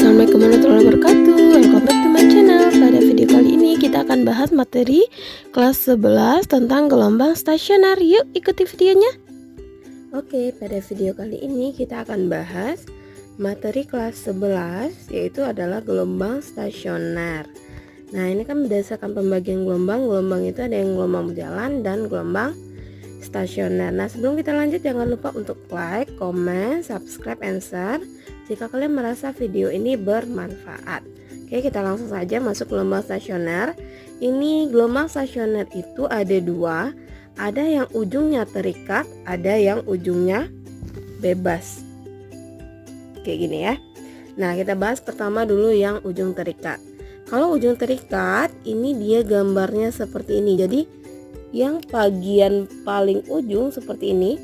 Assalamualaikum warahmatullahi wabarakatuh. Welcome back to my channel. Pada video kali ini kita akan bahas materi kelas 11 tentang gelombang stasioner. Yuk ikuti videonya. Oke, pada video kali ini kita akan bahas materi kelas 11, yaitu adalah gelombang stasioner. Nah, ini kan berdasarkan pembagian gelombang. Gelombang itu ada yang gelombang berjalan dan gelombang stasioner. Nah, sebelum kita lanjut, jangan lupa untuk like, comment, subscribe, and share jika kalian merasa video ini bermanfaat. Oke, kita langsung saja masuk gelombang stasioner. Ini gelombang stasioner itu ada dua, ada yang ujungnya terikat, ada yang ujungnya bebas. Kayak gini ya. Nah, kita bahas pertama dulu yang ujung terikat. Kalau ujung terikat, ini dia gambarnya seperti ini. Jadi yang bagian paling ujung seperti ini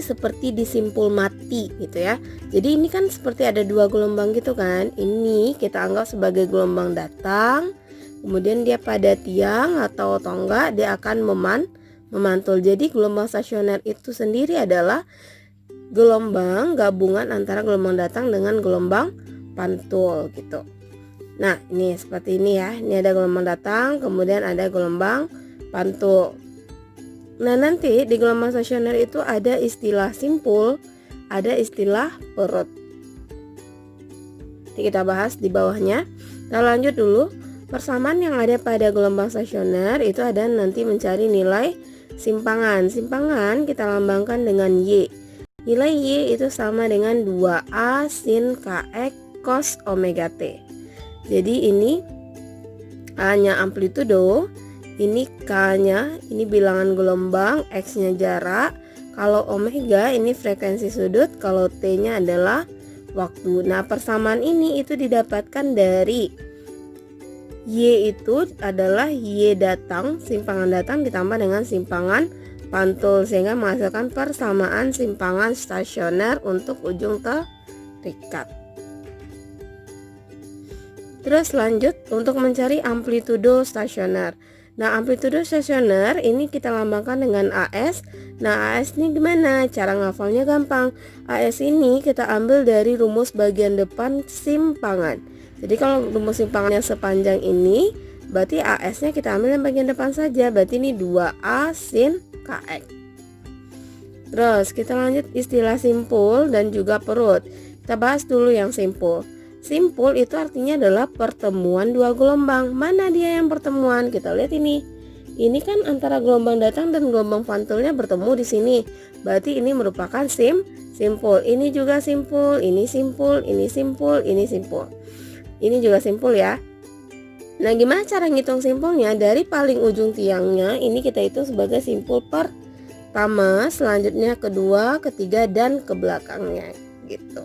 seperti disimpul mati gitu ya. Jadi ini kan seperti ada dua gelombang gitu kan. Ini kita anggap sebagai gelombang datang, kemudian dia pada tiang atau tonggak, dia akan memantul. Jadi gelombang stasioner itu sendiri adalah gelombang gabungan antara gelombang datang dengan gelombang pantul gitu. Nah, ini seperti ini ya. Ini ada gelombang datang, kemudian ada gelombang pantul. Nah, nanti di gelombang stasioner itu ada istilah simpul, ada istilah perut. Nanti kita bahas di bawahnya. Kita lanjut dulu. Persamaan yang ada pada gelombang stasioner itu ada nanti mencari nilai simpangan. Simpangan kita lambangkan dengan Y. Nilai Y itu sama dengan 2A sin kx cos omega T. Jadi ini A-nya amplitudo, ini K-nya, ini bilangan gelombang, X-nya jarak. Kalau omega ini frekuensi sudut, kalau T-nya adalah waktu. Nah, persamaan ini itu didapatkan dari Y itu adalah Y datang, simpangan datang ditambah dengan simpangan pantul, sehingga menghasilkan persamaan simpangan stasioner untuk ujung terikat. Terus lanjut untuk mencari amplitudo stasioner. Nah, amplitudo stasioner ini kita lambangkan dengan AS. Nah, AS ini gimana? Cara ngafalnya gampang. AS ini kita ambil dari rumus bagian depan simpangan. Jadi kalau rumus simpangannya sepanjang ini, berarti AS-nya kita ambil yang bagian depan saja. Berarti ini 2A sin KX. Terus kita lanjut istilah simpul dan juga perut. Kita bahas dulu yang simpul. Simpul itu artinya adalah pertemuan dua gelombang. Mana dia yang pertemuan? Kita lihat ini. Ini kan antara gelombang datang dan gelombang pantulnya bertemu di sini. Berarti ini merupakan simpul. Ini juga simpul, ini simpul, ini simpul, ini simpul. Ini juga simpul ya. Nah, gimana cara ngitung simpulnya? Dari paling ujung tiangnya ini kita hitung sebagai simpul pertama, selanjutnya kedua, ketiga, dan ke belakangnya gitu.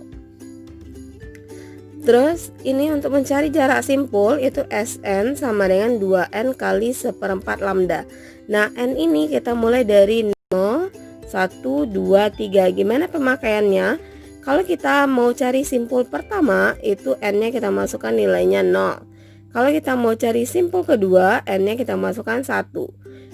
Terus ini untuk mencari jarak simpul itu Sn sama dengan 2n kali 1/4 lambda. Nah, n ini kita mulai dari 0, 1, 2, 3. Gimana pemakaiannya? Kalau kita mau cari simpul pertama itu n-nya kita masukkan nilainya 0. Kalau kita mau cari simpul kedua, n-nya kita masukkan 1.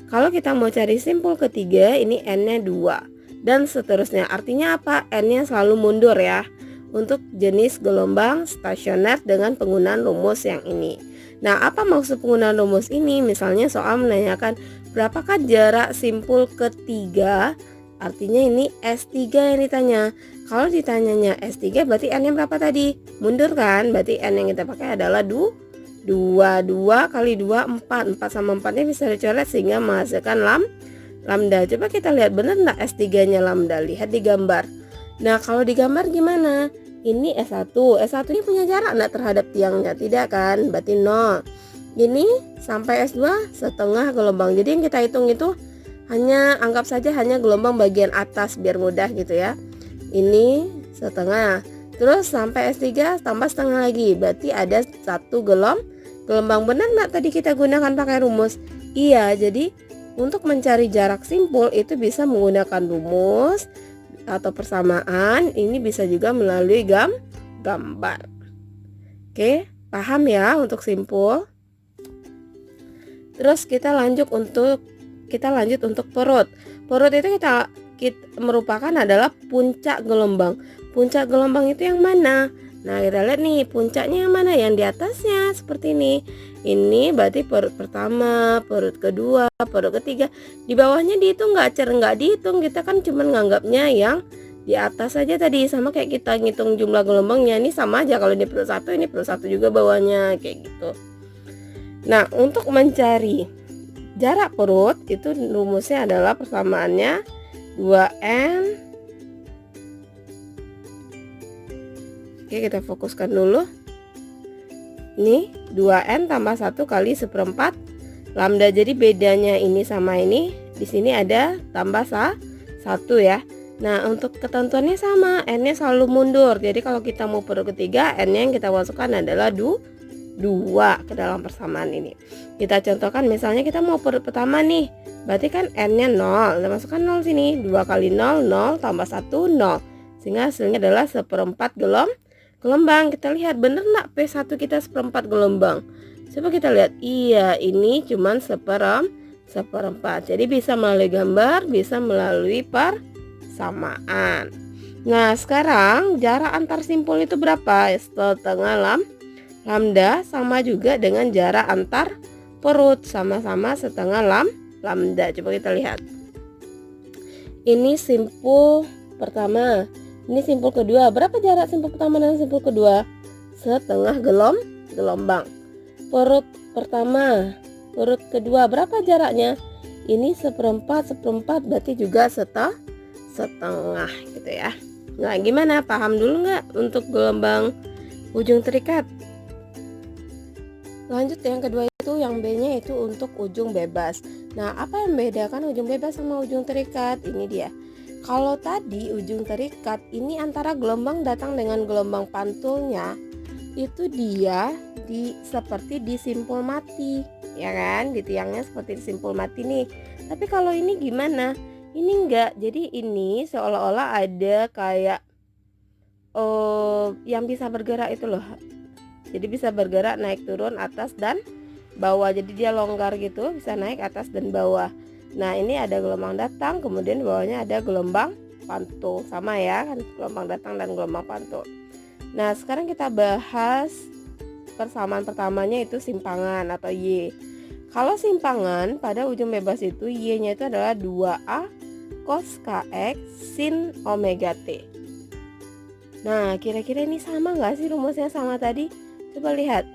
Kalau kita mau cari simpul ketiga, ini n-nya 2. Dan seterusnya. Artinya apa? N-nya selalu mundur ya. Untuk jenis gelombang stasioner dengan penggunaan rumus yang ini. Nah, apa maksud penggunaan rumus ini? Misalnya soal menanyakan berapakah jarak simpul ketiga, artinya ini S3 yang ditanya. Kalau ditanyanya S3 berarti N-nya berapa tadi? Mundur kan? Berarti N yang kita pakai adalah 2 kali 2, 4. 4 sama 4-nya bisa dicoret sehingga menghasilkan lambda. Coba kita lihat benar enggak S3-nya lambda? Lihat di gambar. Nah, kalau di gambar gimana? Ini S1. S1 ini punya jarak enggak terhadap tiangnya? Tidak kan? Berarti 0. Ini sampai S2 setengah gelombang. Jadi yang kita hitung itu anggap saja hanya gelombang bagian atas biar mudah gitu ya. Ini setengah. Terus sampai S3 tambah setengah lagi. Berarti ada satu gelombang. Benar enggak tadi kita gunakan pakai rumus? Iya, jadi untuk mencari jarak simpul itu bisa menggunakan rumus atau persamaan, ini bisa juga melalui gambar. Oke, paham ya untuk simpul. Terus kita lanjut untuk perut. Perut itu kita merupakan adalah puncak gelombang. Puncak gelombang itu yang mana? Nah, kita lihat nih puncaknya yang mana, yang di atasnya seperti ini. Ini berarti perut pertama, perut kedua, perut ketiga. Di bawahnya dihitung nggak dihitung, kita kan cuma nganggapnya yang di atas saja tadi. Sama kayak kita ngitung jumlah gelombangnya, ini sama aja, kalau ini perut satu, ini perut satu juga bawahnya, kayak gitu. Nah, untuk mencari jarak perut itu rumusnya adalah persamaannya 2N. Oke, kita fokuskan dulu. Ini 2N tambah 1 kali 1/4 lambda. Jadi bedanya ini sama ini, di sini ada tambah 1 ya. Nah, untuk ketentuannya sama, N-nya selalu mundur. Jadi kalau kita mau perut ketiga, N-nya yang kita masukkan adalah 2 ke dalam persamaan ini. Kita contohkan, misalnya kita mau perut pertama nih, berarti kan N-nya 0. Kita masukkan 0 sini. 2 kali 0, 0 tambah 1, 0. Sehingga hasilnya adalah 1/4 gelombang. Kita lihat bener nggak P1 kita 1/4 gelombang? Coba kita lihat. Iya, ini cuman 1/4. Jadi bisa melalui gambar, bisa melalui persamaan. Nah, sekarang jarak antar simpul itu berapa? Setengah lambda, sama juga dengan jarak antar perut, sama-sama setengah lambda. Coba kita lihat. Ini simpul pertama, ini simpul kedua. Berapa jarak simpul pertama dan simpul kedua? Setengah gelombang. Perut pertama, perut kedua, berapa jaraknya? Ini 1/4 berarti juga setengah gitu ya. Nah, gimana? Paham dulu nggak untuk gelombang ujung terikat? Lanjut, yang kedua itu yang B-nya itu untuk ujung bebas. Nah, apa yang membedakan ujung bebas sama ujung terikat? Ini dia. Kalau tadi ujung terikat ini antara gelombang datang dengan gelombang pantulnya, itu dia seperti di simpul mati, ya kan? Di tiangnya seperti di simpul mati nih. Tapi kalau ini gimana? Ini enggak. Jadi ini seolah-olah ada kayak yang bisa bergerak itu loh. Jadi bisa bergerak naik turun, atas dan bawah. Jadi dia longgar gitu, bisa naik atas dan bawah. Nah, ini ada gelombang datang, kemudian bawahnya ada gelombang pantul. Sama ya kan, gelombang datang dan gelombang pantul. Nah, sekarang kita bahas persamaan pertamanya, itu simpangan atau Y. Kalau simpangan pada ujung bebas itu Y-nya itu adalah 2A cos kx sin omega T. Nah, kira-kira ini sama nggak sih rumusnya sama tadi? Coba lihat.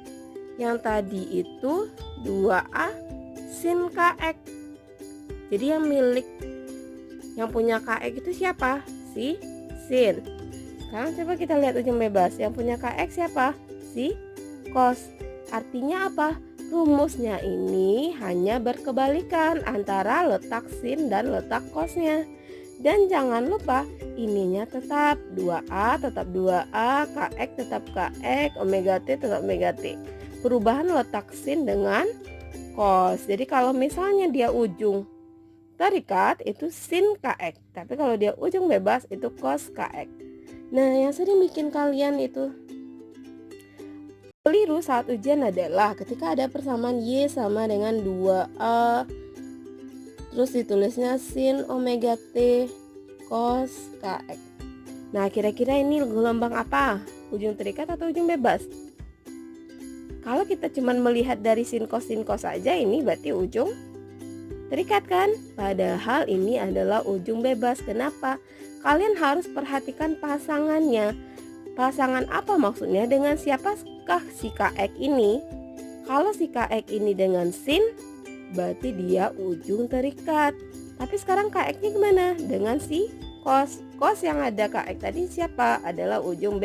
Yang tadi itu 2A sin kx. Jadi yang punya kx itu siapa? Si sin. Sekarang coba kita lihat ujung bebas. Yang punya kx siapa? Si cos. Artinya apa? Rumusnya ini hanya berkebalikan antara letak sin dan letak cosnya. Dan jangan lupa ininya tetap 2A tetap 2A, kx tetap kx, omega T tetap omega T. Perubahan letak sin dengan cos. Jadi kalau misalnya dia ujung terikat itu sin kx, tapi kalau dia ujung bebas itu cos kx. Nah, yang sering bikin kalian itu keliru saat ujian adalah ketika ada persamaan Y sama dengan 2A, terus ditulisnya sin omega T cos kx. Nah, kira-kira ini gelombang apa? Ujung terikat atau ujung bebas? Kalau kita cuma melihat dari sin cos saja, ini berarti ujung terikat kan? Padahal ini adalah ujung bebas. Kenapa? Kalian harus perhatikan pasangannya. Pasangan apa maksudnya? Dengan siapakah si kx ini? Kalau si kx ini dengan sin, berarti dia ujung terikat. Tapi sekarang kx-nya gimana? Dengan si cos. Cos yang ada kx tadi siapa? Adalah ujung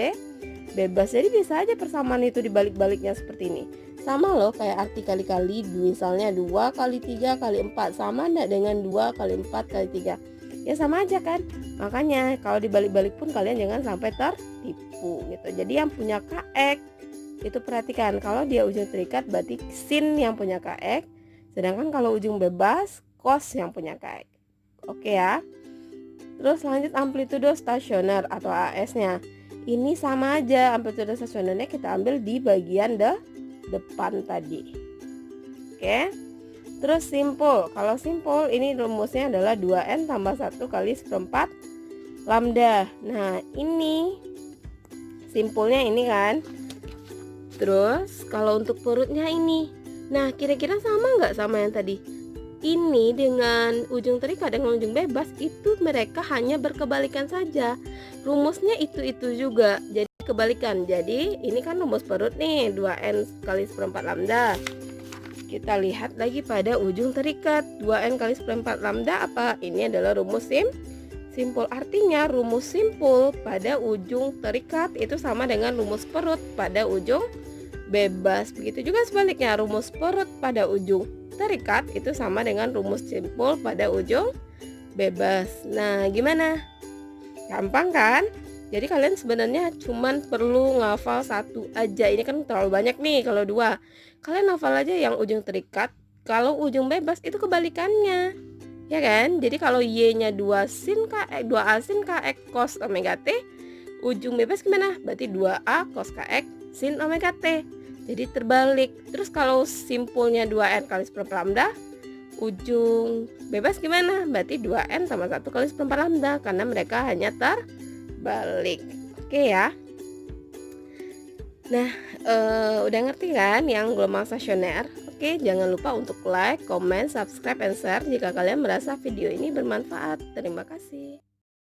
bebas. Jadi bisa aja persamaan itu dibalik-baliknya seperti ini. Sama loh kayak arti kali-kali, misalnya 2 kali 3 kali 4. Sama enggak dengan 2 kali 4 kali 3? Ya sama aja kan. Makanya kalau dibalik-balik pun kalian jangan sampai tertipu gitu. Jadi yang punya kx itu perhatikan, kalau dia ujung terikat berarti sin yang punya kx, sedangkan kalau ujung bebas cos yang punya kx. Oke ya. Terus lanjut amplitudo stasioner atau AS-nya. Ini sama aja, amplitudo stasionernya kita ambil di bagian depan tadi. Oke. Terus simpul. Kalau simpul ini rumusnya adalah 2N tambah 1 kali 1/4 lambda. Nah, ini simpulnya ini kan. Terus kalau untuk perutnya ini, nah kira-kira sama nggak sama yang tadi? Ini dengan ujung terikat dengan ujung bebas itu mereka hanya berkebalikan saja. Rumusnya itu juga, jadi kebalikan. Jadi ini kan rumus perut nih, 2n kali seperempat lambda. Kita lihat lagi pada ujung terikat, 2n kali seperempat lambda apa? Ini adalah rumus simpul. Artinya rumus simpul pada ujung terikat itu sama dengan rumus perut pada ujung bebas. Begitu juga sebaliknya, rumus perut pada ujung terikat itu sama dengan rumus simpul pada ujung bebas. Nah, gimana? Gampang kan? Jadi kalian sebenarnya cuman perlu ngafal satu aja. Ini kan terlalu banyak nih kalau dua. Kalian hafal aja yang ujung terikat. Kalau ujung bebas itu kebalikannya. Ya kan? Jadi kalau y-nya 2 sin kx, 2a sin kx cos omega t, ujung bebas gimana? Berarti 2a cos kx sin omega t. Jadi terbalik. Terus kalau simpulnya 2n kali seperempat lambda, ujung bebas gimana? Berarti 2n tambah 1 kali seperempat lambda, karena mereka hanya terbalik. Oke ya. Nah, udah ngerti kan yang gelombang stasioner? Oke, jangan lupa untuk like, comment, subscribe, and share jika kalian merasa video ini bermanfaat. Terima kasih.